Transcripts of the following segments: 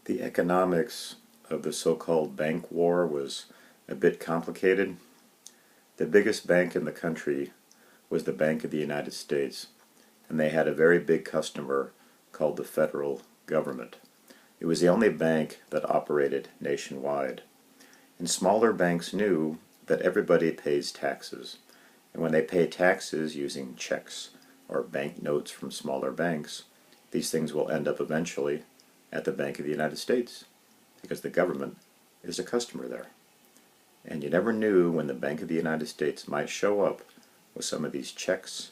The economics of the so-called bank war was a bit complicated. The biggest bank in the country was the Bank of the United States, and they had a very big customer called the federal government. It was the only bank that operated nationwide. And smaller banks knew that everybody pays taxes, and when they pay taxes using checks or banknotes from smaller banks, these things will end up eventually at the Bank of the United States because the government is a customer there. And you never knew when the Bank of the United States might show up with some of these checks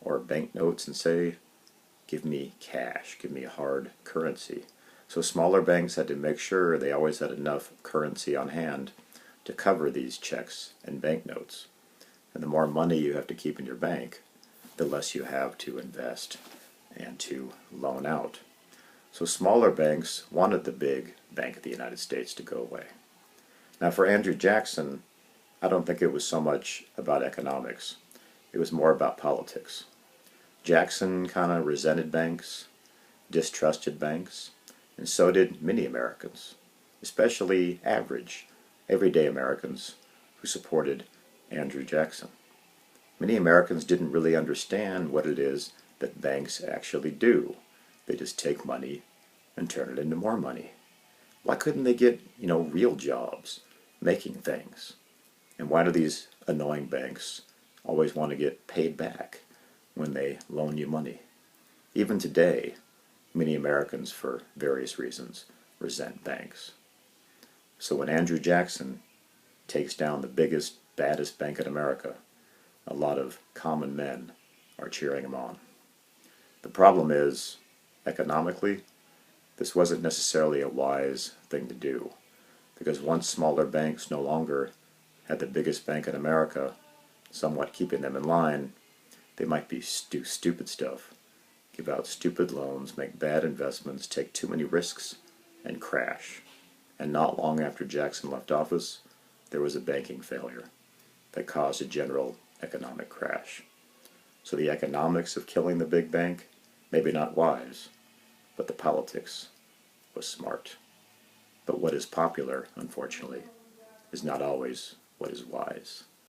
or banknotes and say, give me cash, give me hard currency. So smaller banks had to make sure they always had enough currency on hand to cover these checks and banknotes. And the more money you have to keep in your bank, the less you have to invest and to loan out. So smaller banks wanted the big Bank of the United States to go away. Now for Andrew Jackson, I don't think it was so much about economics. It was more about politics. Jackson kind of resented banks, distrusted banks, and so did many Americans, especially average, everyday Americans who supported Andrew Jackson. Many Americans didn't really understand what it is that banks actually do. They just take money and turn it into more money. Why couldn't they get, real jobs, making things? And why do these annoying banks always want to get paid back when they loan you money? Even today, many Americans, for various reasons, resent banks. So when Andrew Jackson takes down the biggest, baddest bank in America, a lot of common men are cheering him on. The problem is, economically, this wasn't necessarily a wise thing to do, because once smaller banks no longer had the biggest bank in America somewhat keeping them in line, they might do stupid stuff, give out stupid loans, make bad investments, take too many risks, and crash. And not long after Jackson left office, there was a banking failure that caused a general economic crash. So the economics of killing the big bank, maybe not wise, but the politics was smart. But what is popular, unfortunately, is not always what is wise.